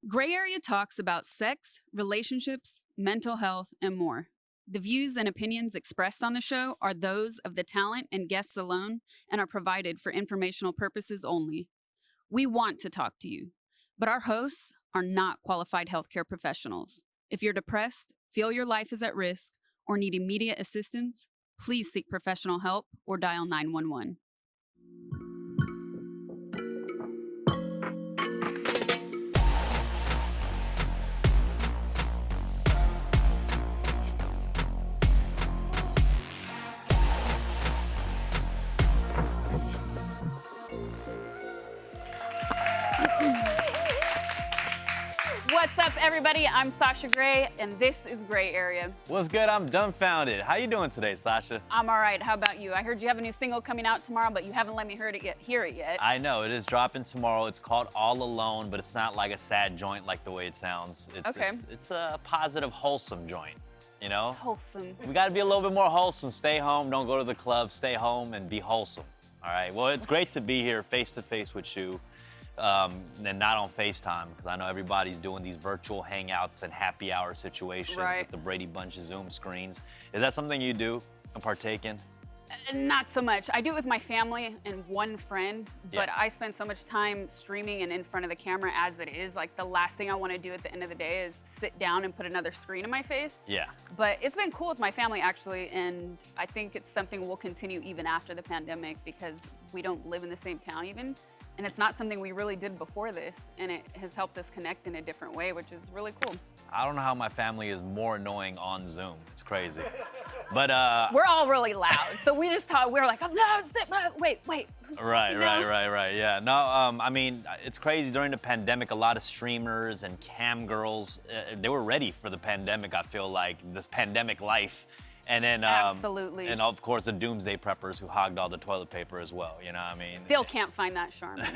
Gray Area talks about sex, relationships, mental health, and more. The views and opinions expressed on the show are those of the talent and guests alone and are provided for informational purposes only. We want to talk to you, but our hosts are not qualified healthcare professionals. If you're depressed, feel your life is at risk, or need immediate assistance, please seek professional help or dial 911. What's up, everybody? I'm Sasha Gray, and this is Gray Area. What's good? I'm dumbfounded. How you doing today, Sasha? I'm all right. How about you? I heard you have a new single coming out tomorrow, but you haven't let me hear it yet. I know, it is dropping tomorrow. It's called All Alone, but it's not like a sad joint like the way it sounds. It's a positive, wholesome joint, you know? Wholesome. We gotta be a little bit more wholesome. Stay home, don't go to the club, stay home and be wholesome, all right? Well, it's great to be here face-to-face with you. And not on FaceTime, because I know everybody's doing these virtual hangouts and happy hour situations with the Brady Bunch Zoom screens. Is that something you do and partake in? Not so much. I do it with my family and one friend, but I spend so much time streaming and in front of the camera as it is. Like, the last thing I want to do at the end of the day is sit down and put another screen in my face. Yeah. But it's been cool with my family, actually, and I think it's something we'll continue even after the pandemic, because we don't live in the same town even. And it's not something we really did before this, and it has helped us connect in a different way, which is really cool. I don't know how my family is more annoying on Zoom. It's crazy. But we're all really loud, so we just talk. We're like, oh, no, wait. Who's right. Yeah. No, I mean, it's crazy. During the pandemic, a lot of streamers and cam girls, they were ready for the pandemic. I feel like this pandemic life. And then, absolutely. And of course, the doomsday preppers who hogged all the toilet paper as well. You know what I mean? Still can't find that Charmin.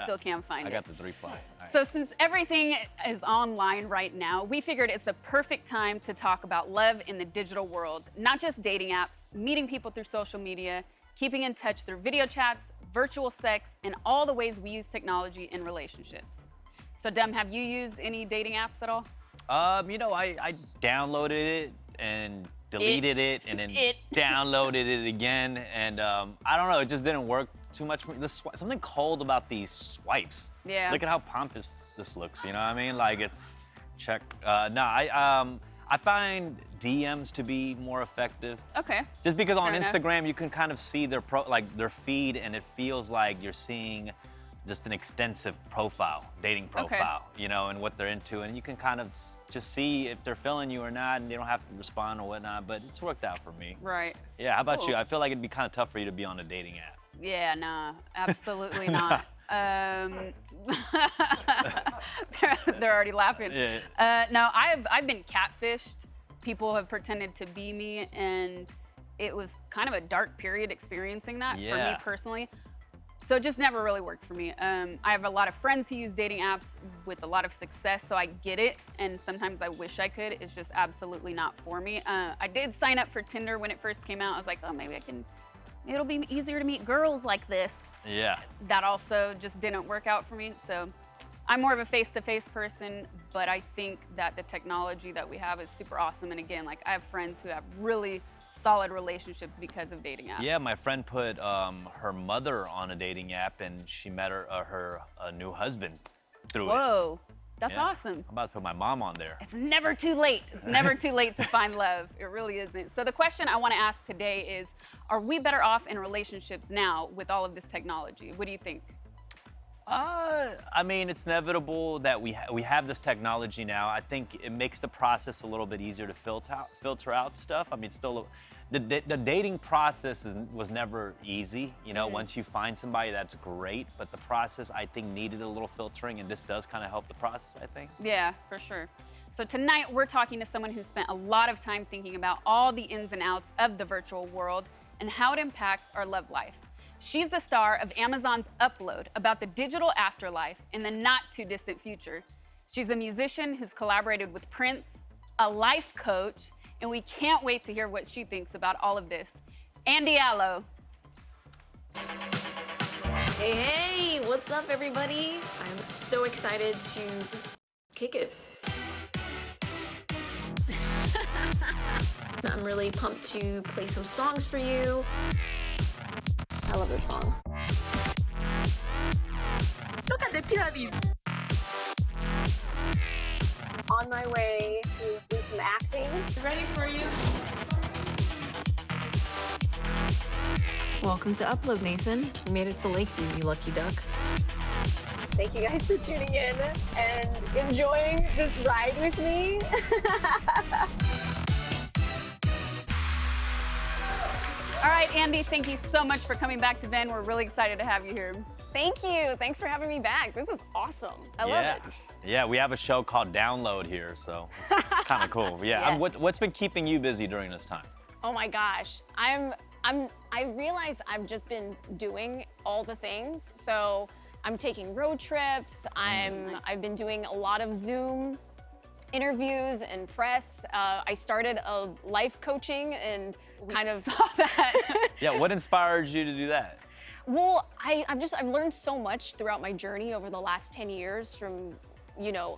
Still can't find it. I got the 3-ply. Right. So since everything is online right now, we figured it's the perfect time to talk about love in the digital world. Not just dating apps, meeting people through social media, keeping in touch through video chats, virtual sex, and all the ways we use technology in relationships. So, Dem, have you used any dating apps at all? You know, I downloaded it and deleted it and then downloaded it again, and I don't know, it just didn't work too much. Something cold about these swipes. Yeah. Look at how pompous this looks. You know what I mean? Like, it's check. I find DMs to be more effective. Okay. Just because on Fair Instagram enough. you can kind of see their their feed, and it feels like you're seeing just an extensive dating profile, you know, and what they're into, and you can kind of just see if they're feeling you or not, and you don't have to respond or whatnot, but it's worked out for me. Right. Yeah, how about Cool. you? I feel like it'd be kind of tough for you to be on a dating app. Yeah, nah, absolutely not. They're already laughing. Yeah. No, I've been catfished. People have pretended to be me, and it was kind of a dark period experiencing that for me personally. So it just never really worked for me. I have a lot of friends who use dating apps with a lot of success, so I get it, and sometimes I wish I could. It's just absolutely not for me. I did sign up for Tinder when it first came out. I was like, oh, maybe it'll be easier to meet girls like this. Yeah. That also just didn't work out for me. So I'm more of a face-to-face person, but I think that the technology that we have is super awesome. And again, like, I have friends who have really solid relationships because of dating apps. Yeah, my friend put her mother on a dating app, and she met her new husband through it. Whoa, that's Yeah. awesome. I'm about to put my mom on there. It's never too late. It's never too late to find love. It really isn't. So the question I want to ask today is, are we better off in relationships now with all of this technology? What do you think? I mean, it's inevitable that we have this technology now. I think it makes the process a little bit easier to filter out stuff. I mean, still, the dating process was never easy. You know, once you find somebody, that's great. But the process, I think, needed a little filtering, and this does kind of help the process, I think. Yeah, for sure. So tonight we're talking to someone who spent a lot of time thinking about all the ins and outs of the virtual world and how it impacts our love life. She's the star of Amazon's Upload, about the digital afterlife in the not too distant future. She's a musician who's collaborated with Prince, a life coach, and we can't wait to hear what she thinks about all of this. Andy Allo. Hey, what's up, everybody? I'm so excited to kick it. I'm really pumped to play some songs for you. I love this song. Look at the pyramids. On my way to do some acting. Ready for you? Welcome to Upload, Nathan. You made it to Lakeview, you lucky duck. Thank you guys for tuning in and enjoying this ride with me. All right, Andy, thank you so much for coming back to Ben. We're really excited to have you here. Thank you. Thanks for having me back. This is awesome. I love it. Yeah, we have a show called Download here, so it's kind of cool. Yeah, Yes. what's been keeping you busy during this time? Oh my gosh. I realize I've just been doing all the things. So I'm taking road trips. I've been doing a lot of Zoom interviews and press. I started a life coaching and We kind of saw that. Yeah, what inspired you to do that? Well, I've learned so much throughout my journey over the last 10 years from,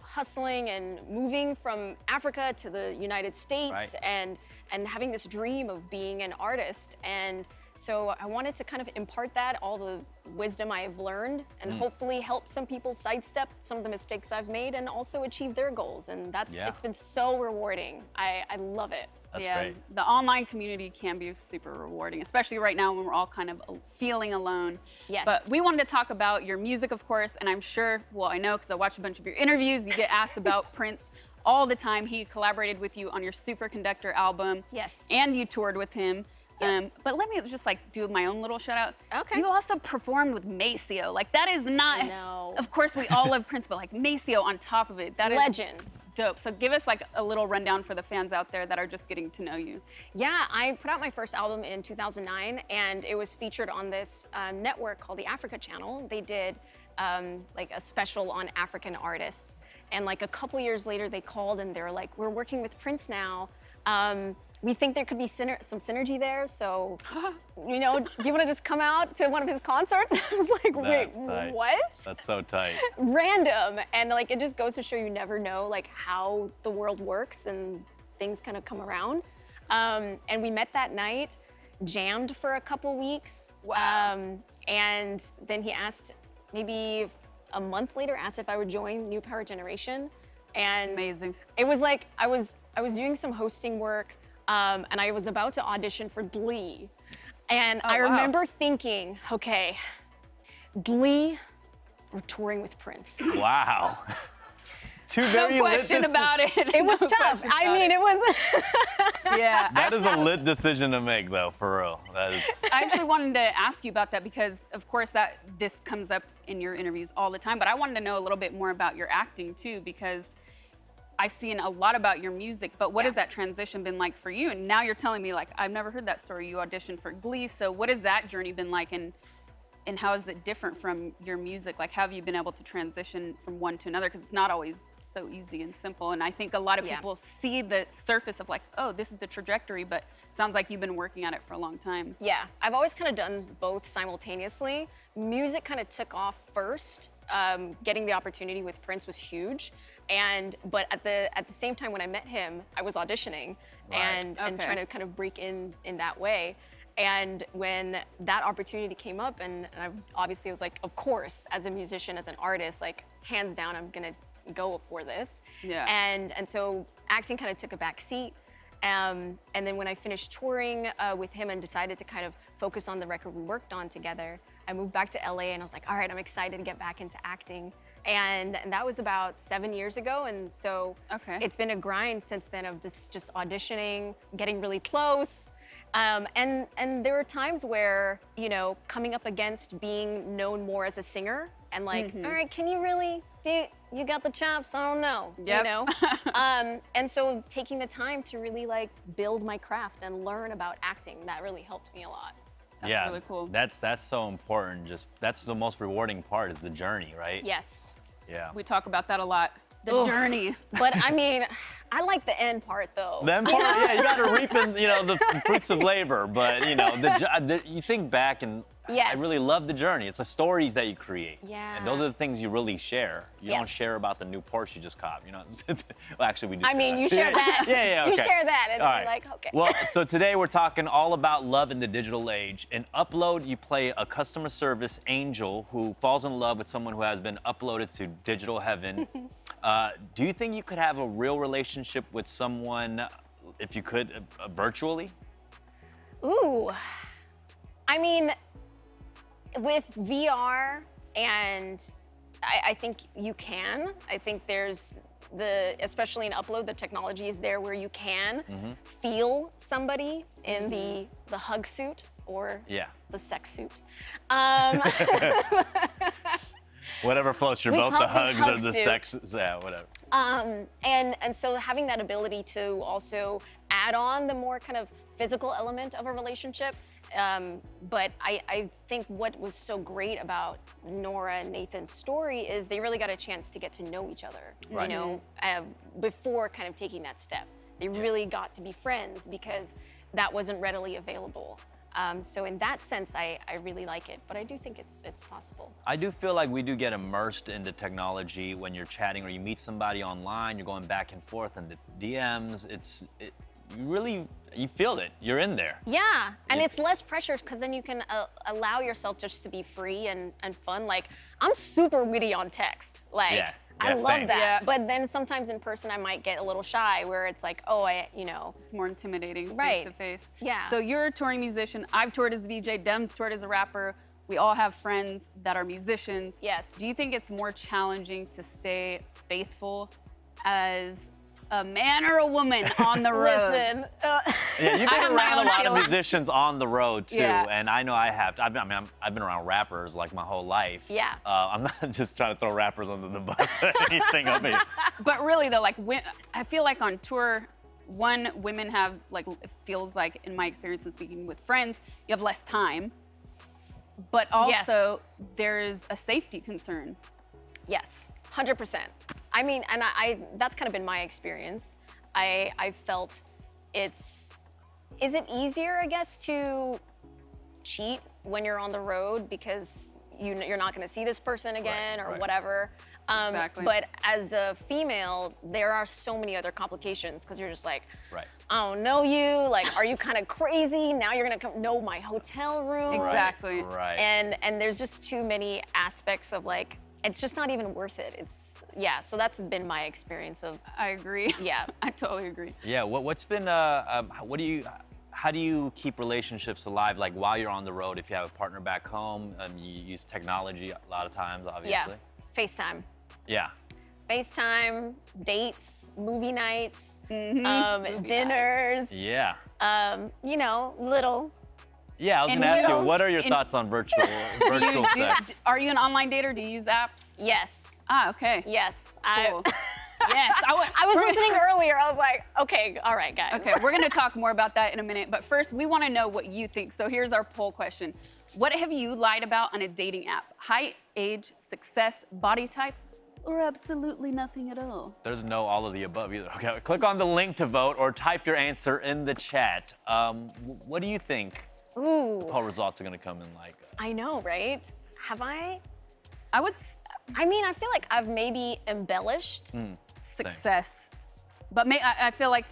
hustling and moving from Africa to the United States Right. and having this dream of being an artist. And so I wanted to kind of impart that, all the wisdom I have learned, and hopefully help some people sidestep some of the mistakes I've made and also achieve their goals. And it's been so rewarding. I love it. That's yeah, great. the online community can be super rewarding, especially right now when we're all kind of feeling alone. Yes. But we wanted to talk about your music, of course, and I'm sure, well, I know because I watched a bunch of your interviews, you get asked about Prince all the time. He collaborated with you on your Superconductor album. Yes. And you toured with him. Yep. But let me just do my own little shout out. Okay. You also performed with Maceo. That is not, I know. of course we all love Prince, but Maceo on top of it. That is Legend. dope. So give us a little rundown for the fans out there that are just getting to know you. Yeah, I put out my first album in 2009, and it was featured on this network called the Africa Channel. They did a special on African artists, and a couple years later, they called and they were like, "We're working with Prince now. We think there could be some synergy there. So, do you want to just come out to one of his concerts?" I was like, "Wait, That's tight. what?" That's so tight. Random, and it just goes to show you never know how the world works and things kind of come around. And we met that night, jammed for a couple weeks. Wow. And then he asked, maybe a month later, asked if I would join New Power Generation. And Amazing. it was I was doing some hosting work, and I was about to audition for Glee. And I wow. remember thinking, okay, Glee or touring with Prince. Wow. Two No very question lit about it. It was tough. I mean, it was. Yeah. That is a lit decision to make, though, for real. That is, I actually wanted to ask you about that because, of course, this comes up in your interviews all the time. But I wanted to know a little bit more about your acting too, because I've seen a lot about your music. But what has that transition been like for you? And now you're telling me I've never heard that story. You auditioned for Glee. So what has that journey been like, and how is it different from your music? How have you been able to transition from one to another? Because it's not always so easy and simple. And I think a lot of people see the surface of oh, this is the trajectory, but it sounds like you've been working at it for a long time. Yeah, I've always kind of done both simultaneously. Music kind of took off first. Getting the opportunity with Prince was huge, but at the same time when I met him, I was auditioning and trying to kind of break in that way. And when that opportunity came up, and I obviously was of course, as a musician, as an artist, hands down, I'm gonna go for this. Yeah. And so acting kind of took a back seat. And then when I finished touring with him and decided to kind of focus on the record we worked on together, I moved back to LA and I was like, all right, I'm excited to get back into acting. And that was about 7 years ago. And so it's been a grind since then of this just auditioning, getting really close. And there were times where, coming up against being known more as a singer and all right, can you really you got the chops? I don't know, and so taking the time to really build my craft and learn about acting, that really helped me a lot. That's really cool. That's so important. That's the most rewarding part is the journey, right? Yes. Yeah. We talk about that a lot The Ugh. journey. But I mean, I like the end part though. Then part, yeah, you got to reap in, the fruits of labor. But you think back and Yes. I really love the journey. It's the stories that you create. Yeah. And those are the things you really share. You don't Yes. share about the new Porsche you just caught. Well, actually, we do. I share mean, that. you share that. Yeah, You okay. share that, and All I'm right. like, okay. Well, so today we're talking all about love in the digital age. In Upload, you play a customer service angel who falls in love with someone who has been uploaded to digital heaven. Do you think you could have a real relationship with someone, if you could, virtually? Ooh. I mean, with VR, and I think you can. I think there's especially in Upload, the technology is there where you can feel somebody in the hug suit or Yeah. the sex suit. Whatever floats your We boat, call the it hugs hug or the suit. sex, yeah, whatever. And so having that ability to also add on the more kind of physical element of a relationship. But I think what was so great about Nora and Nathan's story is they really got a chance to get to know each other, Right. before kind of taking that step. They really got to be friends because that wasn't readily available. So in that sense, I really like it, but I do think it's possible. I do feel like we do get immersed into technology when you're chatting or you meet somebody online, you're going back and forth in the DMs. You feel it. You're in there. Yeah, and Yeah. it's less pressure because then you can allow yourself just to be free and fun. Like, I'm super witty on text. Like, Yeah. I Yeah, love same. that. Yeah. But then sometimes in person, I might get a little shy where it's like, oh, It's more intimidating Right. face to face. Yeah. So you're a touring musician. I've toured as a DJ. Dem's toured as a rapper. We all have friends that are musicians. Yes. Do you think it's more challenging to stay faithful as a man or a woman on the road? Listen, Yeah, you've I been have my around a own lot of feelings. musicians on the road too, Yeah. and I know I have. I've been around rappers like my whole life. Yeah. I'm not just trying to throw rappers under the bus or anything. I mean, But really though, like I feel like on tour, women have like, it feels like in my experience and speaking with friends, you have less time. But Yes. also there's a safety concern. yes, 100%. I mean, and I that's kind of been my experience. I felt is it easier, I guess, to cheat when you're on the road because you're not going to see this person again or right. whatever. Exactly. But as a female, there are so many other complications because you're just like, right. I don't know you. Like, are you kind of crazy? Now you're gonna come know my hotel room. Exactly. Right. And there's just too many aspects of like, it's just not even worth it. So that's been my experience of, I agree. Yeah. I totally agree. Yeah. What's been? How do you keep relationships alive? Like while you're on the road, if you have a partner back home, you use technology a lot of times, obviously. yeah, FaceTime. Yeah. FaceTime, dates, movie nights, Movie dinners, Yeah. little. Yeah, I was And gonna ask you, little- what are your and- thoughts on virtual sex? Are you an online dater? Do you use apps? Yes, Ah, okay. yes. Cool. Yes, I was listening earlier. I was like, okay, all right, guys. Okay, we're gonna talk more about that in a minute, but first we wanna know what you think. So here's our poll question. What have you lied about on a dating app? Height, age, success, body type, or absolutely nothing at all? There's no all of the above either. Okay, click on the link to vote or type your answer in the chat. What do you think Ooh, poll results are gonna come in like? I know, right? Have I? I would I mean, I feel like I've maybe embellished. success, but I feel like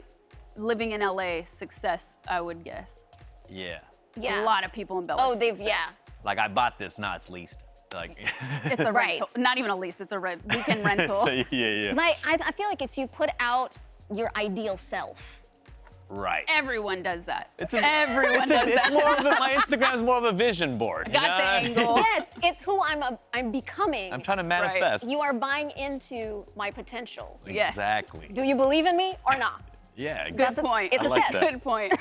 living in LA, success, I would guess. Yeah. Yeah. A lot of people embellish. Oh, they've, success. yeah. Like I bought this, nah, it's leased. Like. It's a Right. rental, not even a lease. It's a weekend rental. yeah. Like, I feel like it's you put out your ideal self. Right. Everyone does that. It's Everyone does that. more of my Instagram's more of a vision board. you Got the know? angle. Yes, it's who I'm becoming. I'm trying to manifest. You are buying into my potential. Yes. Exactly. Do you believe in me or not? Yeah. Good point. It's a like test. that. Good point.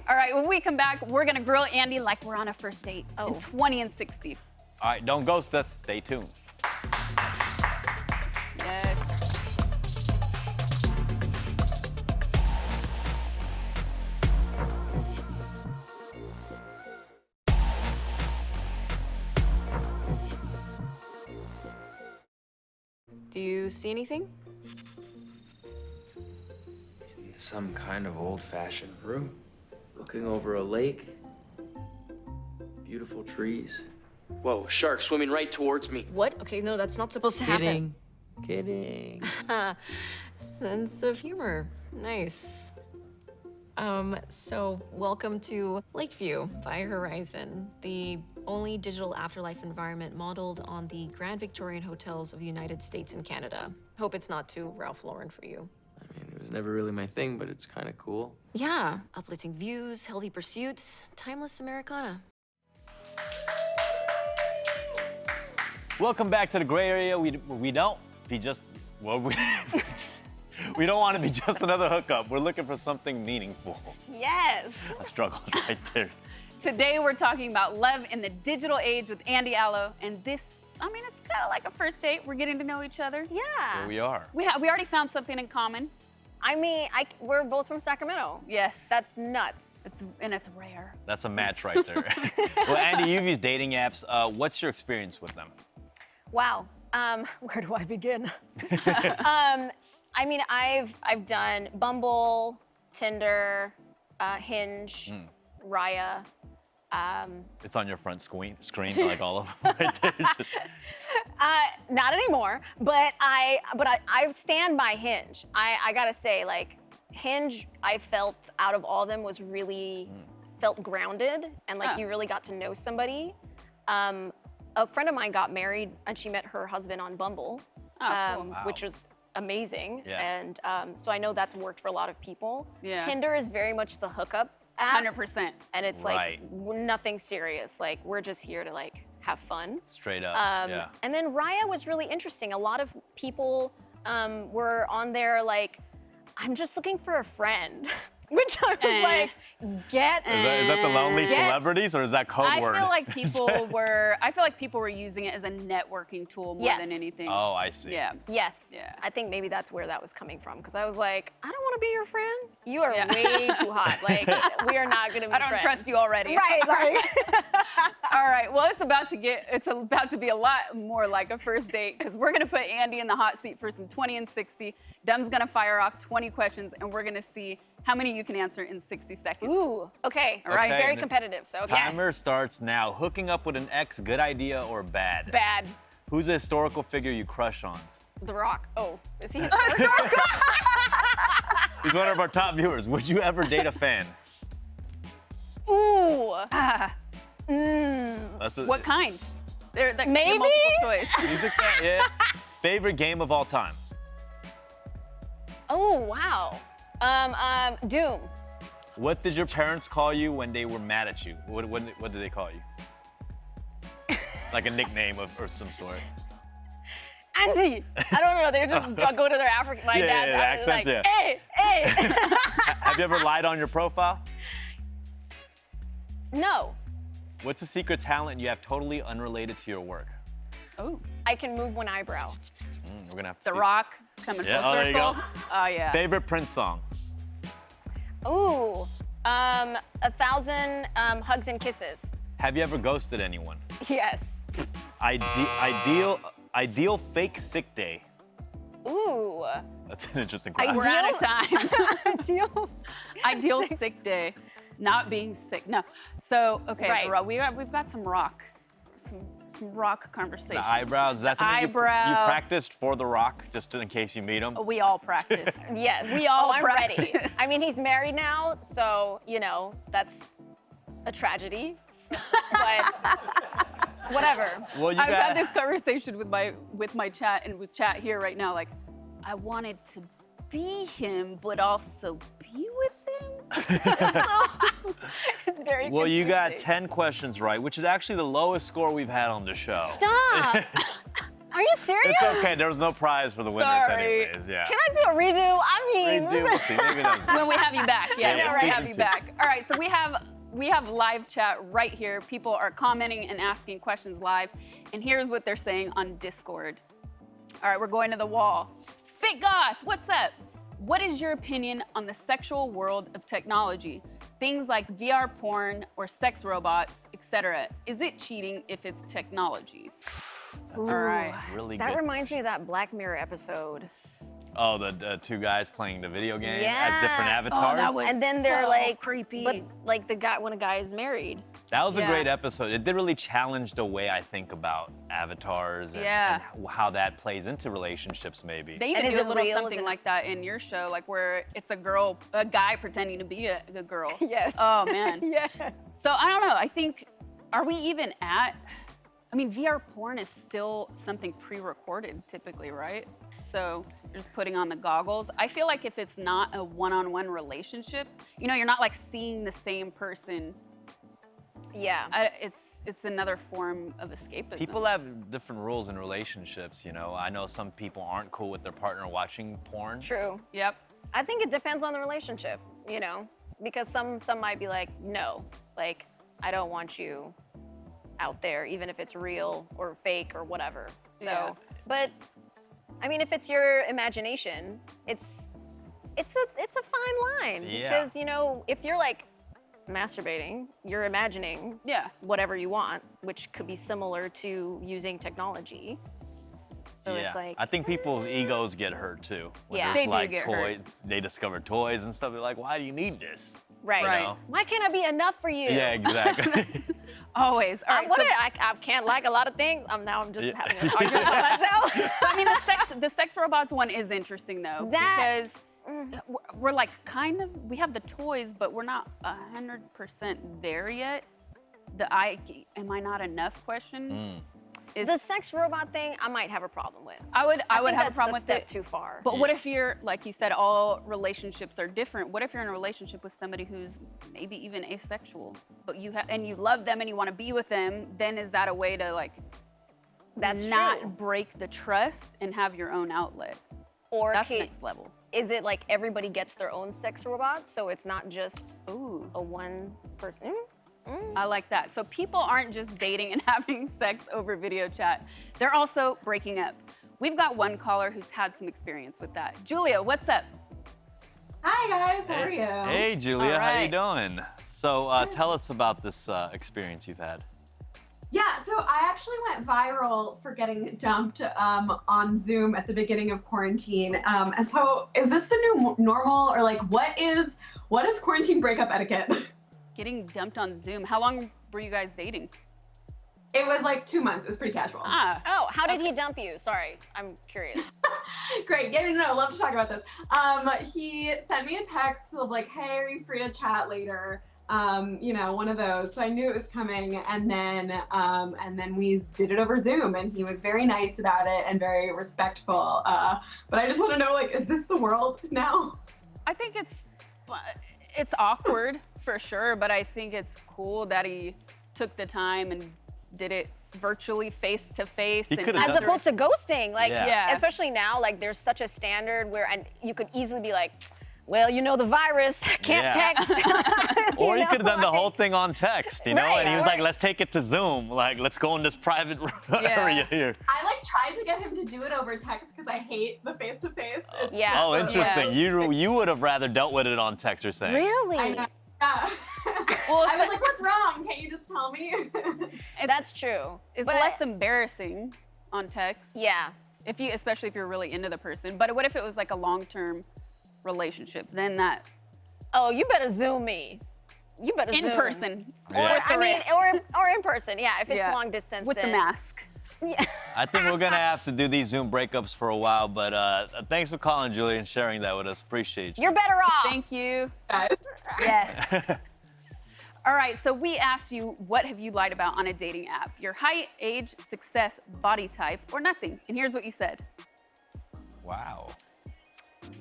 All right, when we come back, we're gonna grill Andy like we're on a first date Oh. in 20 and 60. All right, don't ghost us. Stay tuned. Yes. Do you see anything? some kind of old-fashioned room. Looking over a lake. Beautiful trees. Whoa, shark swimming right towards me. What? Okay, no, that's not supposed to happen. Kidding. Sense of humor. Nice. So welcome to Lakeview by Horizon, the only digital afterlife environment modeled on the Grand Victorian hotels of the United States and Canada. Hope it's not too Ralph Lauren for you. I mean, it was never really my thing, but it's kind of cool. Yeah, uplifting views, healthy pursuits, timeless Americana. Welcome back to the gray area. We don't be just, well, we don't want to be just another hookup. We're looking for something meaningful. Yes. I struggled right there. Today we're talking about love in the digital age with Andy Allo, and this, I mean, it's kind of like a first date. We're getting to know each other. Here Yeah. we are. We already found something in common. I mean, we're both from Sacramento. Yes, That's nuts. it's rare. That's a match right there. Well, Andy, you've used dating apps. What's your experience with them? Wow. Where do I begin? I mean, I've done Bumble, Tinder, Hinge, Raya. It's on your front screen like all of them right there. Not anymore, but I stand by Hinge. I gotta say, like, Hinge, I felt out of all of them was really felt grounded and like you really got to know somebody. A friend of mine got married and she met her husband on Bumble, Cool. which was amazing. Yeah. And so I know that's worked for a lot of people. Yeah. Tinder is very much the hookup app. 100%. And it's Right. like nothing serious. Like we're just here to like have fun. Straight up, yeah. And then Raya was really interesting. A lot of people were on there like, I'm just looking for a friend, which I was like, get. Is that the lonely Get- celebrities or is that code I word? feel like people were using it as a networking tool more than Yes. anything. Oh, I see. Yeah. Yes. Yeah. I think maybe that's where that was coming from because I was like, I don't want to be your friend. You are Yeah. way too hot. Like we are not gonna be I don't friends. trust you already. Right. Like. All right. Well, it's about to be a lot more like a first date because we're gonna put Andy in the hot seat for some 20 and 60. Dum's gonna fire off 20 questions and we're gonna see how many you can answer in 60 seconds. Ooh. Okay. All right. Okay, Very the competitive. So Timer starts now. Hooking up with an ex, good idea or bad? Bad. Who's a historical figure you crush on? The Rock. Oh, is he historical? He's one of our top viewers. Would you ever date a fan? Ooh. That's a- What kind? They're Maybe? multiple choice. Music fan, yeah. Favorite game of all time? Oh wow. Doom. What did your parents call you when they were mad at you? What did they call you? Like a nickname or some sort. Auntie. I don't know. They just go to their African. My Yeah, dad. yeah, the accents, like, yeah. Hey. Have you ever lied on your profile? No. What's a secret talent you have totally unrelated to your work? Oh, I can move one eyebrow. We're gonna have to The see. Rock coming Yeah, full oh, there you circle. go. Oh yeah. Favorite Prince song? Ooh. 1,000 hugs and kisses. Have you ever ghosted anyone? Yes. Ideal fake sick day. Ooh. That's an interesting I- question. We're out of time. Deal. Ideal sick day, not being sick. No. So okay, Right. The Rock, we've got some rock conversation. The eyebrows, that's something you Eyebrow. practiced for The Rock, just in case you meet him. We all practiced. Yes. We all I'm ready. practice. I mean, he's married now, so, that's a tragedy. But whatever. Well, you I've got had this conversation with my chat and with chat here right now. Like, I wanted to be him, but also be with him. It's very Well, you got confusing. 10 questions right, which is actually the lowest score we've had on the show. Stop. Are you serious? It's okay. There was no prize for the winners Sorry. anyways. Yeah. Can I do a redo? I mean, Redo, we'll see. Maybe that's- When we have you back, yeah, Yeah, when we yeah, have season you two. back. All right, so we have live chat right here. People are commenting and asking questions live, and here's what they're saying on Discord. All right, we're going to the wall. Spit Goth, what's up? What is your opinion on the sexual world of technology? Things like VR porn or sex robots, etc. Is it cheating if it's technology? All right. Really that good. reminds me of that Black Mirror episode. Oh, the two guys playing the video game as Yeah. different Oh, avatars. that was And then they're so like, creepy. but like the guy, when a guy is married. That was a Yeah. great episode. It did really challenge the way I think about avatars and, Yeah. and how that plays into relationships, maybe. They even And is do a it little real? Is something it- like that in your show, like where it's a guy pretending to be a girl. Yes. Oh man. Yes. So I don't know. I think, are we even at? I mean, VR porn is still something pre-recorded typically, right? So you're just putting on the goggles. I feel like if it's not a one-on-one relationship, you're not like seeing the same person. Yeah. It's another form of escapism. People have different rules in relationships, you know. I know some people aren't cool with their partner watching porn. True. Yep. I think it depends on the relationship, because some might be like, no, like I don't want you out there, even if it's real or fake or whatever. So, Yeah. but I mean, if it's your imagination, it's a fine line Yeah. because if you're like masturbating, you're imagining Yeah. whatever you want, which could be similar to using technology. So yeah. it's like, I think people's egos get hurt too. When Yeah. there's, They do like get hurt. They discover toys and stuff. They're like, why do you need this? right. Right. know? Why can't I be enough for you? Yeah, exactly. Always. All right. So, I can't like a lot lot of things. I'm just having an argument with myself. I mean, the sex robots one is interesting though, That- because we're like we have the toys, but we're not 100% there yet. Am I not enough question is The sex robot thing, I might have a problem with. I would think have a that's problem a with step it. too far. But what if you're, like you said, all relationships are different? What if you're in a relationship with somebody who's maybe even asexual, but you love them and you want to be with them? Then is that a way to like That's not true. break the trust and have your own outlet? Or That's can- next level. is it like everybody gets their own sex robot, so it's not just Ooh. a one person? I like that. So people aren't just dating and having sex over video chat. They're also breaking up. We've got one caller who's had some experience with that. Julia, what's up? Hi guys, how are you? Hey, Julia, All how you right. doing? So tell us about this experience you've had. Yeah, so I actually went viral for getting dumped on Zoom at the beginning of quarantine. And so is this the new normal, or like what is quarantine breakup etiquette? Getting dumped on Zoom. How long were you guys dating? It was like 2 months. It was pretty casual. Ah, Oh, how did he dump you? Sorry, I'm curious. Great. Yeah, no, love to talk about this. He sent me a text of like, hey, are you free to chat later? One of those. So I knew it was coming, and then we did it over Zoom, and he was very nice about it and very respectful. But I just want to know, like, is this the world now? I think it's awkward for sure, but I think it's cool that he took the time and did it virtually, face to face. He could've As done- opposed to ghosting, like, Yeah. especially now, like, there's such a standard where, and you could easily be like, well, the virus, can't Yeah. text. Or you could have done the like- whole thing on text, you know? Right, And he was like, right. let's take it to Zoom. Like, let's go in this private area here. I like tried to get him to do it over text because I hate the face to face. Yeah. Oh, interesting. Yeah. You would have rather dealt with it on text, you're saying. Really? I know. Yeah. Well, I was like, what's wrong? Can't you just tell me? That's true. It's But less embarrassing on text, Yeah. especially if you're really into the person. But what if it was like a long-term relationship? Then that Oh, you better Zoom me. You better in Zoom. person. Yeah. With the I mean, wrist. or in person. Yeah, if it's Yeah. long distance. with the then- mask. Yeah. I think we're going to have to do these Zoom breakups for a while, but thanks for calling, Julia, and sharing that with us. Appreciate you. You're better off. Thank you. Guys. Yes. All right, so we asked you, what have you lied about on a dating app? Your height, age, success, body type, or nothing. And here's what you said. Wow.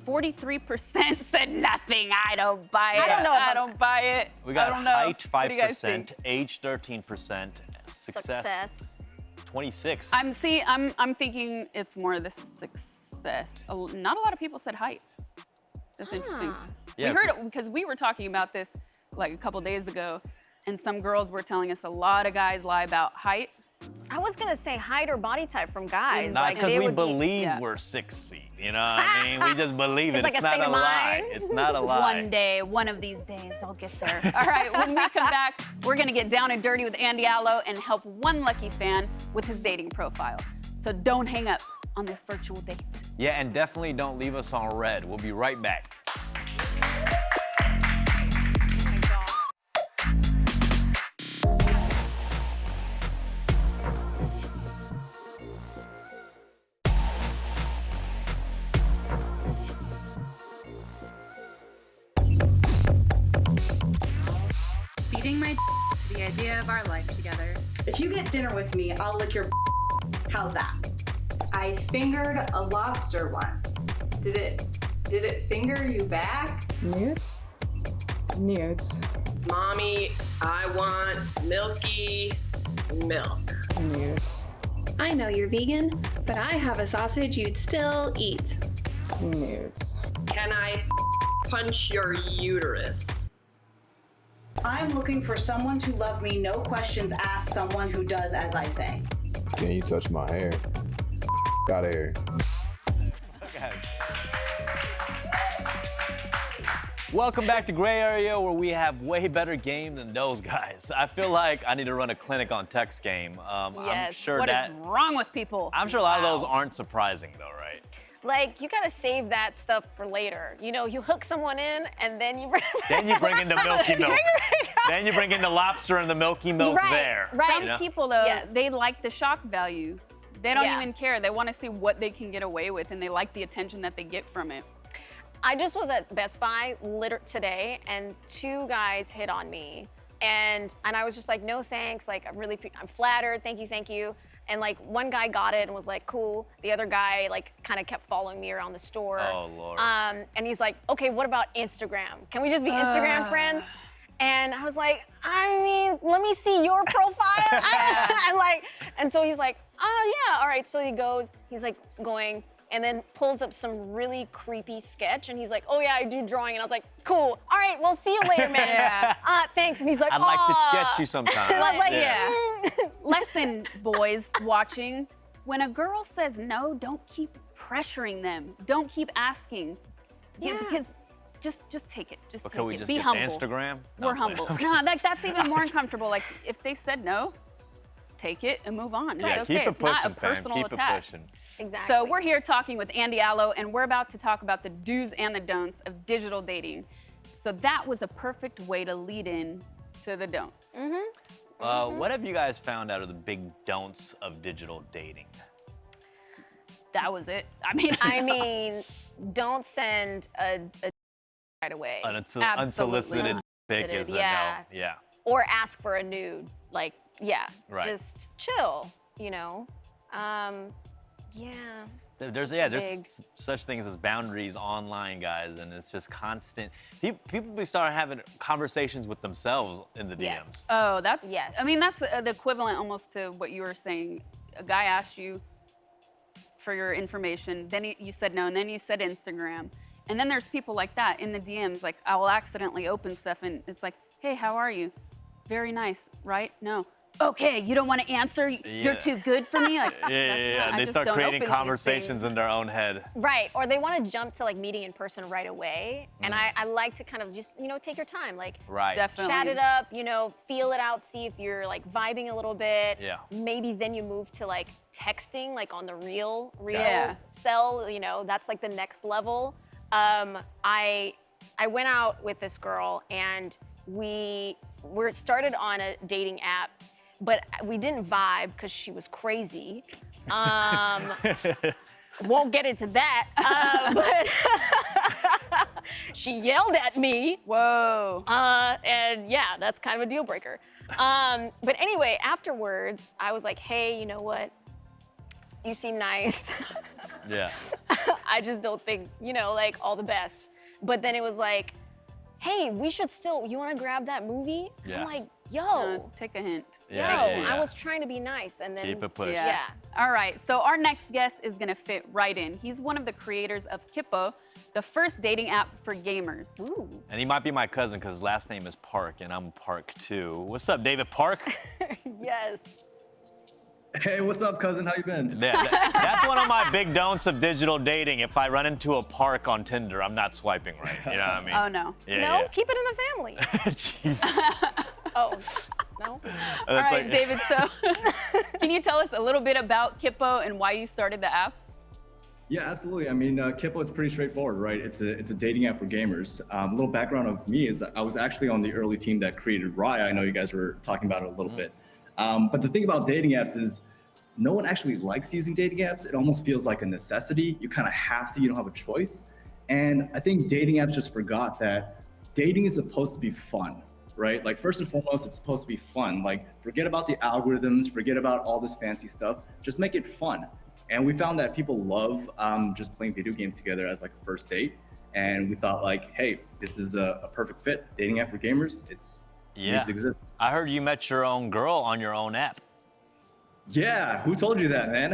43% said nothing. I don't buy it. I don't know I about don't buy it. We got I don't know. height What do you guys 5%, think? age 13%, success 26. I'm thinking it's more the success. Not a lot of people said height. That's interesting. Ah. Yeah. We heard it because we were talking about this like a couple days ago, and some girls were telling us a lot of guys lie about height. I was gonna say height or body type from guys. Not like because they we would be- believe yeah. we're 6 feet. You know what I mean? We just believe it. It's like It's a not state a of lie. mind. It's not a lie. One day, one of these days, I'll get there. All right, when we come back, we're gonna get down and dirty with Andy Allo and help one lucky fan with his dating profile. So don't hang up. on this virtual date. Yeah, and definitely don't leave us on red. We'll be right back. Oh my God. Feeding my to the idea of our life together. If you get dinner with me, I'll lick your. How's that? I fingered a lobster once. Did it finger you back? Nudes? Nudes. Mommy, I want milky milk. Nudes. I know you're vegan, but I have a sausage you'd still eat. Nudes. Can I punch your uterus? I'm looking for someone to love me, no questions asked, someone who does as I say. Can you touch my hair? Out of here. Okay. Welcome back to Gray Area, where we have way better game than those guys. I feel like I need to run a clinic on text game. I'm Yes. sure What that is wrong with people? I'm sure a lot of those aren't surprising though, right? Like, you gotta save that stuff for later. You know, you hook someone in and then you bring Then you bring in the milky milk. Then you bring in the lobster and the milky milk Right, there. right. Some you know? people, though, Yes. they like the shock value. They don't Yeah. even care. They want to see what they can get away with, and they like the attention that they get from it. I just was at Best Buy today, and two guys hit on me, and I was just like, no thanks. Like, I'm flattered. Thank you. And like one guy got it and was like, cool. The other guy like kind of kept following me around the store. Oh, Lord. And he's like, okay, what about Instagram? Can we just be Instagram friends? And I was like, I mean, let me see your profile. And so he's like, oh yeah, all right. So he's like going, and then pulls up some really creepy sketch, and he's like, oh yeah, I do drawing. And I was like, cool, all right, well, see you later, man. Yeah. Thanks. And he's like, I'd like to "Aw." sketch you sometime. I was like, Yeah. Lesson, boys watching. When a girl says no, don't keep pressuring them. Don't keep asking. Yeah, because just take it. Just But take could we it. just Be get humble. Instagram? No, We're I'm playing. humble. No, that's even more uncomfortable. Like, if they said no, take it and move on. It's Yeah, okay. keep it It's not a pushing, fam. personal Keep it attack. pushing. Exactly. So we're here talking with Andy Allo, and we're about to talk about the do's and the don'ts of digital dating. So that was a perfect way to lead in to the don'ts. What have you guys found out of the big don'ts of digital dating? That was it. I mean, don't send a right away. An Absolutely. unsolicited pic Unsolicited, is a yeah. no. Yeah. Or ask for a nude. Like, yeah, Right. just chill, you know? Yeah. There's big. such things as boundaries online, guys, and it's just constant. People start having conversations with themselves in the DMs. Yes. oh, that's, Yes. I mean, that's the equivalent almost to what you were saying. A guy asked you for your information, then you said no, and then you said Instagram. And then there's people like that in the DMs, like, I will accidentally open stuff, and it's like, hey, how are you? Very nice, right? No. Okay, you don't want to answer? You're too good for me? Like, Yeah. I They just start don't creating open these conversations things. in their own head. Right. Or they want to jump to like meeting in person right away. And I like to kind of just, take your time. Like, Right. Definitely. chat it up, feel it out, see if you're like vibing a little bit. Yeah. Maybe then you move to like texting, like on the real Yeah. cell, that's like the next level. I went out with this girl and we were started on a dating app, but we didn't vibe because she was crazy. Won't get into that, but she yelled at me. Whoa. And yeah, that's kind of a deal breaker. But anyway, afterwards, I was like, hey, you know what? You seem nice. Yeah. I just don't think, like all the best. But then it was like, hey, you want to grab that movie? Yeah. I'm like, yo, Take a hint. Yeah. I was trying to be nice. And then, Keep it pushing. yeah. All right, so our next guest is gonna fit right in. He's one of the creators of Kippo, the first dating app for gamers. Ooh. And he might be my cousin because his last name is Park, and I'm Park too. What's up, David Park? Yes. Hey, what's up, cousin? How you been? Yeah, that's one of my big don'ts of digital dating. If I run into a Park on Tinder, I'm not swiping right. You know what I mean? Oh, no. Yeah, Keep it in the family. Jesus. Oh, no? All right, David, so can you tell us a little bit about Kippo and why you started the app? Yeah, absolutely. I mean, Kippo, it's pretty straightforward, right? It's a dating app for gamers. A little background of me is I was actually on the early team that created Raya. I know you guys were talking about it a little bit. But the thing about dating apps is no one actually likes using dating apps. It almost feels like a necessity. You kind of have to, you don't have a choice. And I think dating apps just forgot that dating is supposed to be fun, right? Like first and foremost, it's supposed to be fun. Like forget about the algorithms, forget about all this fancy stuff, just make it fun. And we found that people love just playing video games together as like a first date. And we thought like, hey, this is a perfect fit. Dating app for gamers, needs to exist. I heard you met your own girl on your own app. Yeah, who told you that, man?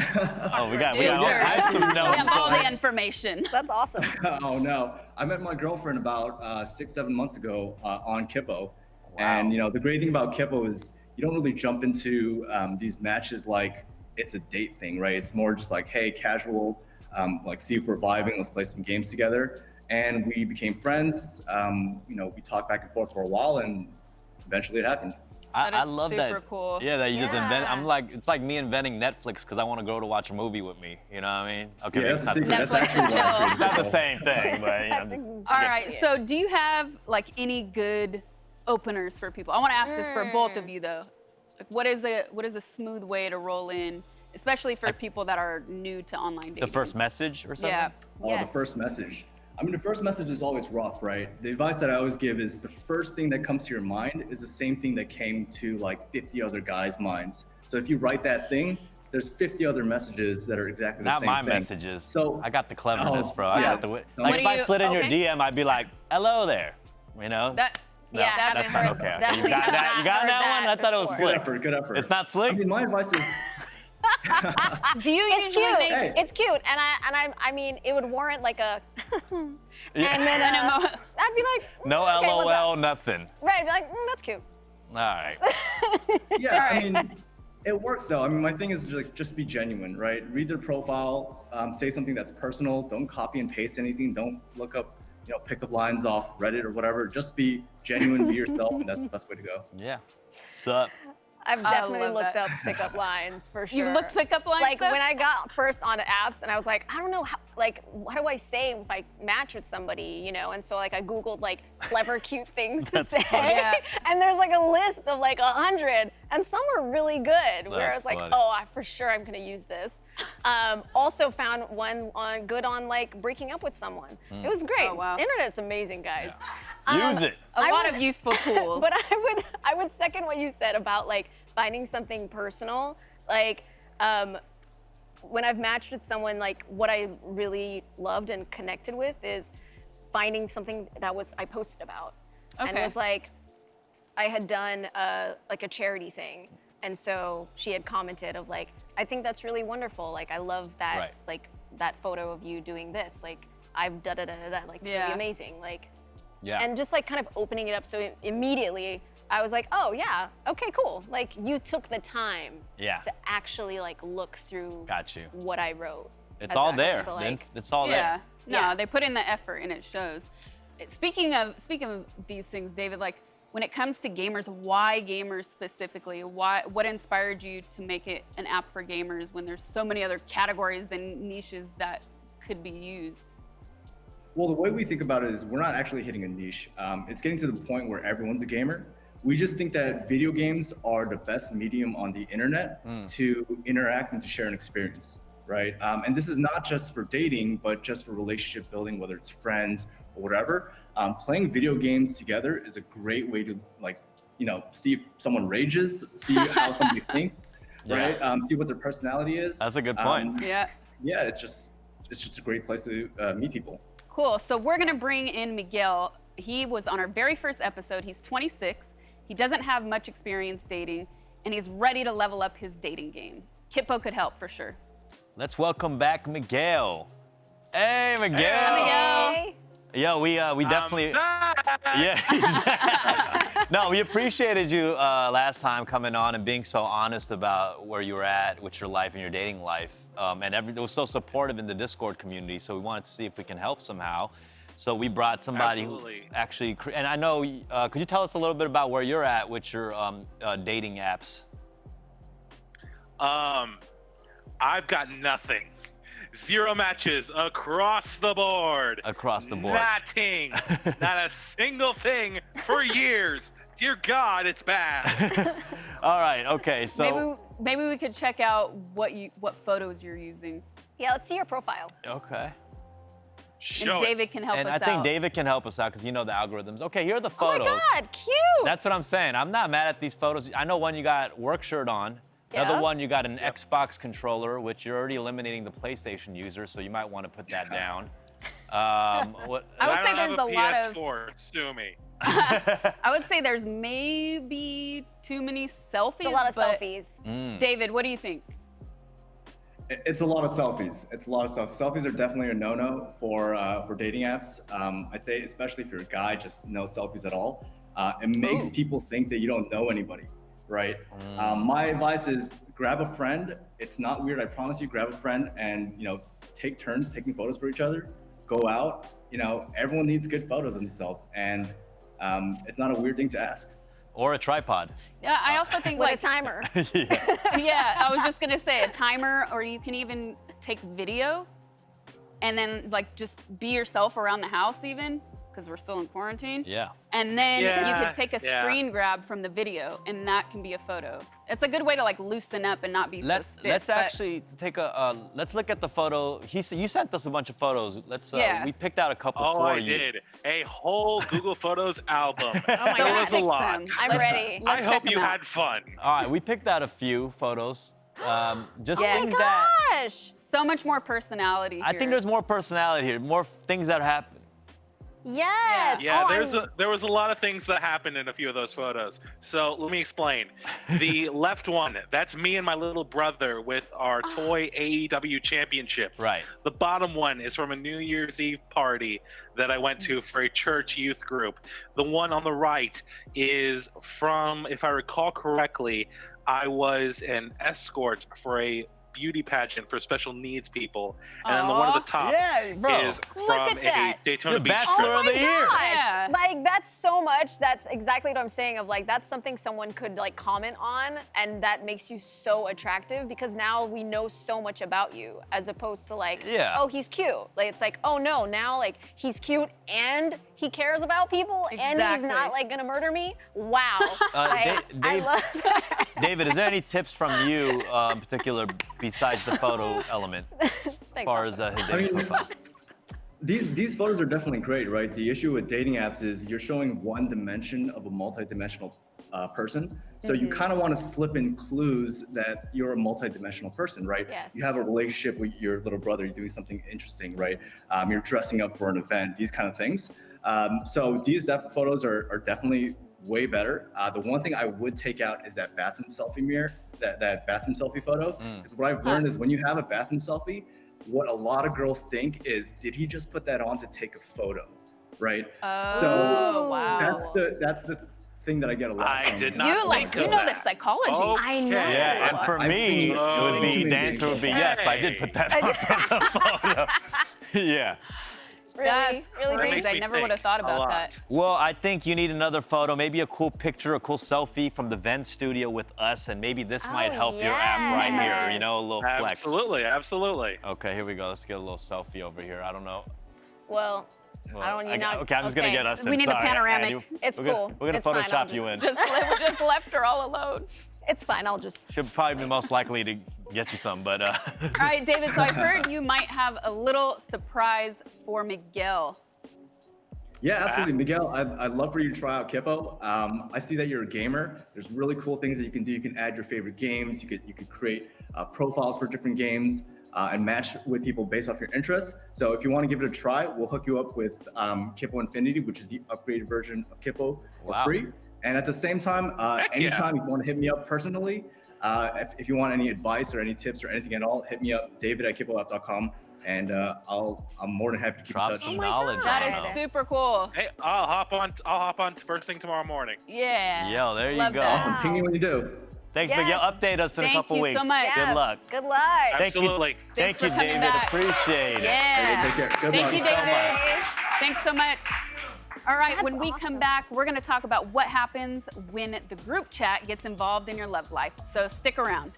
Oh, we got all types of notes. We have all the information. That's awesome. Oh no, I met my girlfriend about 6-7 months ago on Kippo. Wow. And you know, the great thing about Kippo is you don't really jump into these matches like it's a date thing, right? It's more just like, hey, casual, like see if we're vibing, let's play some games together. And we became friends. You know, we talked back and forth for a while, and eventually it happened. I love that. Super cool. Yeah, that you just invent. I'm like, it's like me inventing Netflix because I want a girl to watch a movie with me. You know what I mean? Okay, Yeah, maybe that's it's the not, secret. That's actually why I created not the Kippo. same thing, but you know. All right. So, do you have like any good openers for people? I want to ask this for both of you though. Like, what is a smooth way to roll in, especially for people that are new to online dating? The first message or something? Yeah. Oh, the first message. I mean, the first message is always rough, right? The advice that I always give is the first thing that comes to your mind is the same thing that came to like 50 other guys' minds. So if you write that thing, there's 50 other messages that are exactly the Not same my thing. messages. So I got the cleverness, bro. I yeah. got the wit. No, Like what if I slid in your okay. DM, I'd be like, "Hello there," you know. That. No, Yeah, that's I've not heard- okay. Okay, definitely you got that? You got heard that that one? I thought it was before. slick. Good effort, good effort. It's not slick. I mean, my advice is Do you It's usually cute. make? Hey. It's cute, and I mean, it would warrant like a. Yeah. And then I'd be like, No okay, what's LOL, up? nothing. Right, I'd be like, that's cute. All right. yeah, I mean, it works though. I mean, my thing is just be genuine, right? Read their profile, say something that's personal. Don't copy and paste anything. Don't look up, you know, pickup lines off Reddit or whatever. Just be genuine, be yourself, and that's the best way to go. Yeah. Sup? I've I definitely love looked that. up pickup lines for sure. You've looked pickup lines. Like up? when I got first onto apps, and I was like, I don't know how, like, what do I say if I match with somebody, you know? And so like I Googled like clever, cute things to say, Yeah. and there's like a list of like 100, and some were really good. Where I That's was like, funny. oh, for sure I'm gonna use this. Also found one good on like breaking up with someone. It was great. Oh, wow. Internet's amazing, guys. Use it. a I lot would- of useful tools. But I would second what you said about like finding something personal. Like when I've matched with someone, like what I really loved and connected with is finding something that I posted about. And it Okay. was like I had done like a charity thing, and so she had commented of like, I think that's really wonderful. Like I love that Right. like that photo of you doing this. Like I've da da da da. Like it's Yeah. really amazing. Like. Yeah. And just like kind of opening it up, so immediately I was like, oh yeah, okay, cool. Like you took the time Yeah. to actually like look through Got you. what I wrote. It's as all that. there. So, Vin. like, It's all Yeah. there. No, Yeah. they put in the effort and it shows. Speaking of these things, David, like when it comes to gamers, why gamers specifically? What inspired you to make it an app for gamers when there's so many other categories and niches that could be used? Well, the way we think about it is we're not actually hitting a niche. It's getting to the point where everyone's a gamer. We just think that video games are the best medium on the internet to interact and to share an experience, right? And this is not just for dating, but just for relationship building, whether it's friends or whatever. Playing video games together is a great way to like, you know, see if someone rages, see how somebody thinks, right? See what their personality is. That's a good point. Yeah. Yeah, it's just a great place to meet people. Cool. So we're going to bring in Miguel. He was on our very first episode. He's 26. He doesn't have much experience dating, and he's ready to level up his dating game. Kippo could help for sure. Let's welcome back Miguel. Hey, Miguel. Hi, Miguel. Yo, we definitely. Yeah. he's back. No, we appreciated you last time coming on and being so honest about where you were at with your life and your dating life. And it was so supportive in the Discord community. So we wanted to see if we can help somehow. So we brought somebody Absolutely. who actually, and I know, could you tell us a little bit about where you're at with your dating apps? I've got nothing. 0 matches across the board. Across the board. Matting. Not a single thing for years. Dear God, it's bad. All right. Okay. So maybe we could check out what photos you're using. Yeah, let's see your profile. Okay. And David can help us out. And I think David can help us out because you know the algorithms. Okay, here are the photos. Oh my God, cute. That's what I'm saying. I'm not mad at these photos. I know one you got work shirt on. Another Yeah. one you got an Xbox controller, which you're already eliminating the PlayStation users, so you might want to put that down. What? I would say don't there's have a lot of. PS4, sue me. I would say there's maybe too many selfies. It's a lot of but selfies. David, what do you think? It's a lot of selfies. It's a lot of stuff. Selfies are definitely a no-no for dating apps. I'd say, especially if you're a guy, just no selfies at all. It makes people think that you don't know anybody, right? My advice is grab a friend. It's not weird, I promise you. Grab a friend and take turns taking photos for each other. Go out. Everyone needs good photos of themselves, and it's not a weird thing to ask. Or a tripod. Yeah, I also think With like a timer. yeah, I was just gonna say a timer, or you can even take video, and then like just be yourself around the house even, because we're still in quarantine. Yeah. And then you Yeah, could take a yeah. screen grab from the video, and that can be a photo. It's a good way to like loosen up and not be so stiff. Let's but- actually take let's look at the photo. You sent us a bunch of photos. Yeah. We picked out a couple Oh, for I you. did. A whole Google Photos album. Oh my That God. was a lot. I'm ready. I Let's check hope them you out. had fun. All right, we picked out a few photos. Just Yes. things that Gosh. So much more personality I here. think there's more personality here, more things that happen. Yes. Yeah, Oh, there was a lot of things that happened in a few of those photos. So let me explain. The left one, that's me and my little brother with our toy AEW championships. Right. The bottom one is from a New Year's Eve party that I went to for a church youth group. The one on the right is from, if I recall correctly, I was an escort for a beauty pageant for special needs people. And then the one at the top Yeah, bro. is Look from at a that. Daytona You're Beach Bachelor trip. of the Year. Gosh. Yeah. Like that's so much. That's exactly what I'm saying of like that's something someone could like comment on and that makes you so attractive because now we know so much about you as opposed to like Yeah. oh he's cute. Like it's like oh no now like he's cute and he cares about people and he's Exactly. not like gonna murder me. Wow. I Dave- love that. David, is there any tips from you in particular besides the photo element as far as his dating profile? These photos are definitely great, right? The issue with dating apps is you're showing one dimension of a multidimensional person. So you kind of want to slip in clues that you're a multidimensional person, right? Yes. You have a relationship with your little brother, you're doing something interesting, right? You're dressing up for an event, these kind of things. So these photos are definitely way better. The one thing I would take out is that bathroom selfie mirror, that bathroom selfie photo. Because what I've learned is when you have a bathroom selfie, what a lot of girls think is, did he just put that on to take a photo, right? Oh, wow. That's the thing that I get a lot I from. did not think you of know that. the psychology. Okay. I know. Yeah, and for I'm me, thinking- it would be, Intimidating. the answer would be yes, I did put that on the photo. Yeah. Really? That's Really crazy. makes I me never would have think thought a about lot. that. Well, I think you need another photo, maybe a cool picture, a cool selfie from the Ven studio with us, and maybe this might help your app right here, you know, a little flex. Absolutely, absolutely. Okay, here we go. Let's get a little selfie over here. I don't know. Well, I don't need not. Okay, I'm just gonna get us in. We need the Sorry, panoramic. Andy. It's We're gonna- cool. We're gonna It's fine, I'll Photoshop you in. Just left her all alone. It's fine. I'll just. Should probably be most likely to get you some, but All right, David, so I heard you might have a little surprise for Miguel. Yeah, absolutely, Miguel. I'd love for you to try out Kippo. I see that you're a gamer. There's really cool things that you can do. You can add your favorite games. You could create profiles for different games and match with people based off your interests. So if you want to give it a try, we'll hook you up with Kippo Infinity, which is the upgraded version of Kippo for free. And at the same time, anytime you want to hit me up personally, if you want any advice or any tips or anything at all, hit me up, david@kippoapp.com. And I'm more than happy to keep in touch. some knowledge. That is super cool. Hey, I'll hop on first thing tomorrow morning. Yeah. Yo, there you Love go. that. Awesome. Ping me when you do. Thanks, Yes. Miguel. Update us in a Thank couple you weeks. so much. Good luck. Good luck. Absolutely. Thank Thanks you, for coming David. back. Appreciate it. Yeah. Take care. Good Thank luck. you, so David. much. Thanks so much. All right, That's when we come back, we're going to talk about what happens when the group chat gets involved in your love life. So stick around.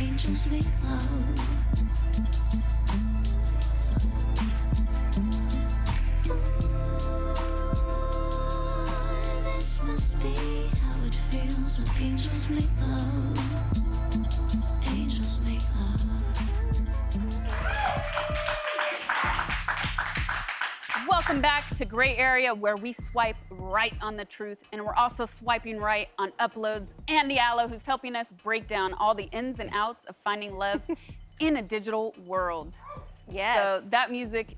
angels make love. This must be how it feels when angels make love. Angels make love. Welcome back to Gray Area, where we swipe right on the truth, and we're also swiping right on uploads. Andy Allo, who's helping us break down all the ins and outs of finding love in a digital world. Yes. So that music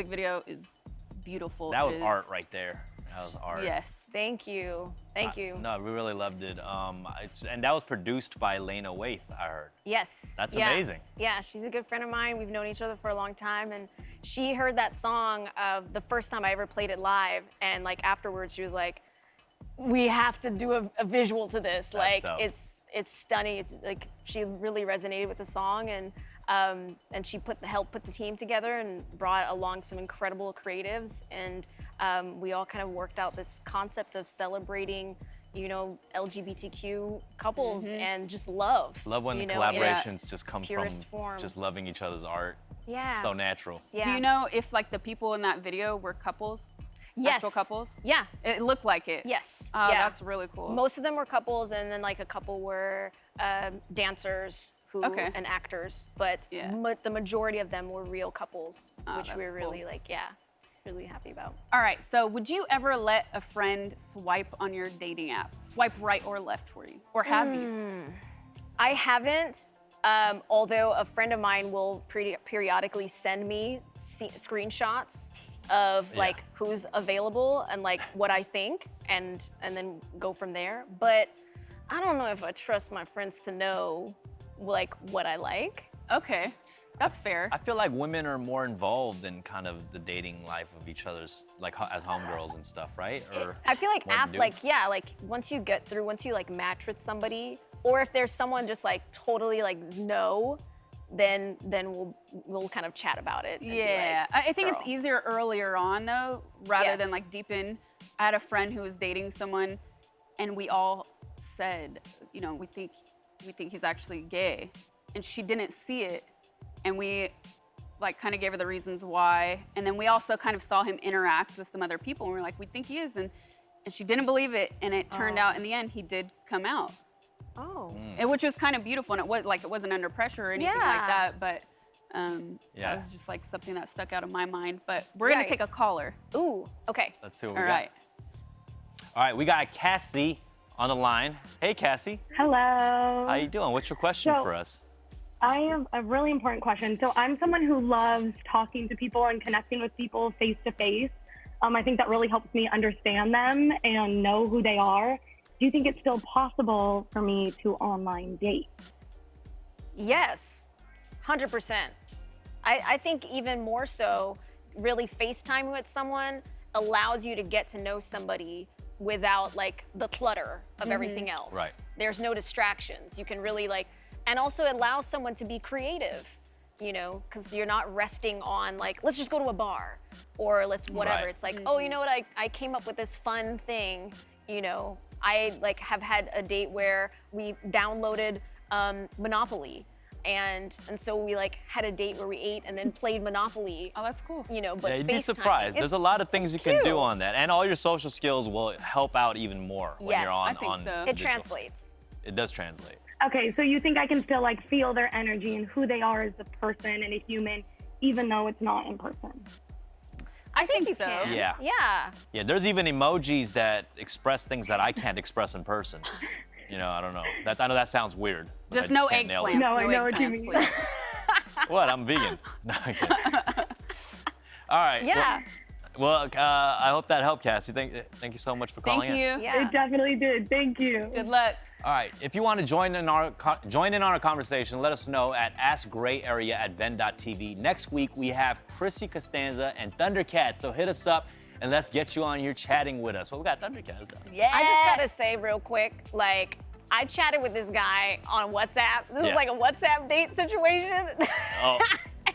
video is beautiful. That was It is- art right there. That was art. Yes. Thank you. Thank you. No, we really loved it. And that was produced by Lena Waithe, I heard. Yes. That's Yeah. amazing. Yeah, she's a good friend of mine. We've known each other for a long time, and she heard that song the first time I ever played it live, and like afterwards she was like, "We have to do a visual to this. Like dope. it's stunning. It's like she really resonated with the song, and she helped put the team together and brought along some incredible creatives, and we all kind of worked out this concept of celebrating, LGBTQ couples and just love. Love when the you know, collaborations just come from purest form. just loving each other's art. Yeah. So natural. Yeah. Do you know if like the people in that video were couples? Yes. Actual couples? Yeah. It looked like it. Yes. Oh, yeah. that's really cool. Most of them were couples, and then like a couple were dancers and actors, but the majority of them were real couples, which that's we're really cool. really happy about. All right, so would you ever let a friend swipe on your dating app? Swipe right or left for you? Or have you? I haven't, although a friend of mine will periodically send me screenshots of like who's available and like what I think, and then go from there. But I don't know if I trust my friends to know like what I like. Okay, that's fair. I feel like women are more involved in kind of the dating life of each other's, like as homegirls and stuff, right? Or I feel like more than dudes? once you like match with somebody, or if there's someone just like totally like no, then we'll kind of chat about it. And be Yeah, like, I think "Girl." it's easier earlier on though, rather than Yes. like deep in. I had a friend who was dating someone, and we all said, we think he's actually gay, and she didn't see it, and we like kind of gave her the reasons why, and then we also kind of saw him interact with some other people, and we were like, we think he is, and she didn't believe it, and it turned out in the end he did come out. Oh. Which was kind of beautiful, and it wasn't under pressure or anything like that, but that was just like something that stuck out of my mind. But we're gonna Right. take a caller. Ooh, okay. Let's see what we All got. right. All right, we got Cassie on the line. Hey, Cassie. Hello. How you doing? What's your question So- for us? I have a really important question. So I'm someone who loves talking to people and connecting with people face to face. I think that really helps me understand them and know who they are. Do you think it's still possible for me to online date? Yes, 100%. I think even more so, really FaceTime with someone allows you to get to know somebody without like the clutter of everything else. Right. There's no distractions. You can really like, and also it allows someone to be creative, because you're not resting on like, let's just go to a bar or let's whatever. Right. It's like, oh, you know what? I came up with this fun thing, I like have had a date where we downloaded Monopoly. And so we like had a date where we ate and then played Monopoly. Oh, that's cool. But Yeah, you'd be FaceTiming. surprised. There's a lot of things you can cute. do on that, and all your social skills will help out even more when Yes, you're on. I think on so. It digitals. translates. It does translate. Okay, so you think I can still like feel their energy and who they are as a person and a human, even though it's not in person? I think you so. can. Yeah. Yeah. Yeah, there's even emojis that express things that I can't express in person. I don't know. I know that sounds weird. but Just I no can't nail it. eggplants. No, I know what you eggplants, mean. please. What? I'm vegan. No, I'm kidding. All right. Yeah. Well, I hope that helped, Cassie. Thank you so much for calling Thank you. in. Yeah. It definitely did. Thank you. Good luck. All right. If you want to join in on our conversation, let us know at AskGrayArea@Ven.tv. Next week we have Chrissy Costanza and Thundercats. So hit us up and let's get you on here chatting with us. Well, we got Thundercats done. Yeah. I just gotta say real quick, like, I chatted with this guy on WhatsApp. This Yeah. is like a WhatsApp date situation. Oh.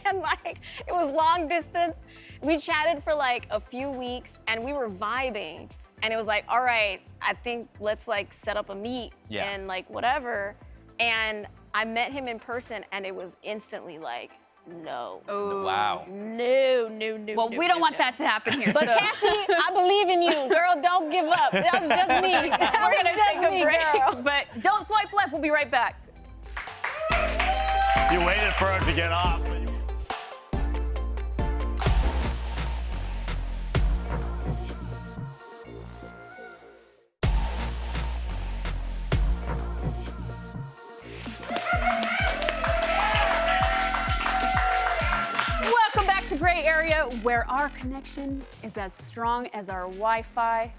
And like, it was long distance. We chatted for like a few weeks and we were vibing. And it was like, all right, I think let's like set up a meet Yeah. and like whatever. And I met him in person, and it was instantly like, no. Oh. Wow. No. Well, we don't want that to happen here. But so- Cassie, I believe in you, girl. Don't give up. That was just me. We're gonna take a break, girl. but don't swipe left. We'll be right back. You waited for her to get off. Welcome back to Gray Area, where our connection is as strong as our Wi-Fi.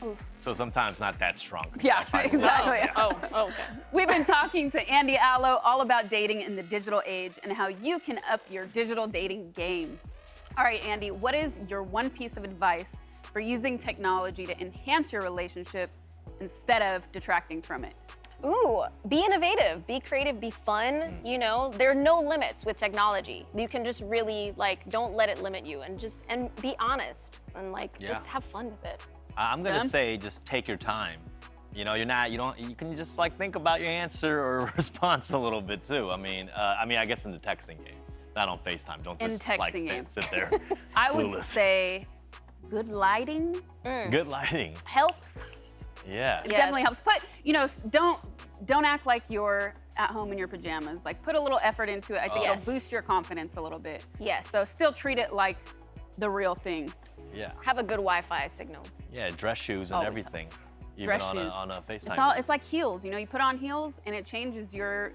Oof. So sometimes not that strong. Yeah, exactly. Oh, okay. We've been talking to Andy Allo all about dating in the digital age and how you can up your digital dating game. All right, Andy, what is your one piece of advice for using technology to enhance your relationship instead of detracting from it? Ooh, be innovative, be creative, be fun. You know, there are no limits with technology. You can just really don't let it limit you, and be honest and just have fun with it. I'm gonna say just take your time. You know, you can just think about your answer or response a little bit too. I mean, I guess in the texting game, not on FaceTime. Don't In just texting game. sit there. I would clueless. say good lighting Good lighting. helps. Yeah. It definitely helps. But don't act like you're at home in your pajamas. Put a little effort into it. I think Yes. it'll boost your confidence a little bit. Yes. So still treat it like the real thing. Yeah. Have a good Wi-Fi signal. Yeah. Dress shoes and Always everything. Even Dress on shoes. a FaceTime. It's like heels. You put on heels and it changes your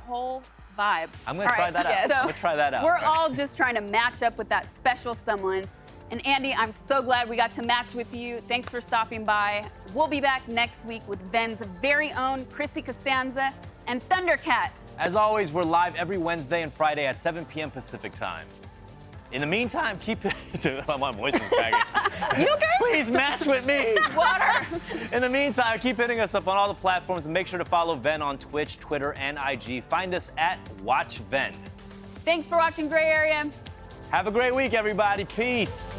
whole vibe. I'm gonna try that out. So I'm gonna try that out. We're Right. all just trying to match up with that special someone. And Andy, I'm so glad we got to match with you. Thanks for stopping by. We'll be back next week with Ven's very own Chrissy Costanza and Thundercat. As always, we're live every Wednesday and Friday at 7 p.m. Pacific time. In the meantime, keep it. My voice is cracking. You okay? Please match with me. Water. In the meantime, keep hitting us up on all the platforms and make sure to follow Ven on Twitch, Twitter, and IG. Find us at WatchVen. Thanks for watching Gray Area. Have a great week, everybody. Peace.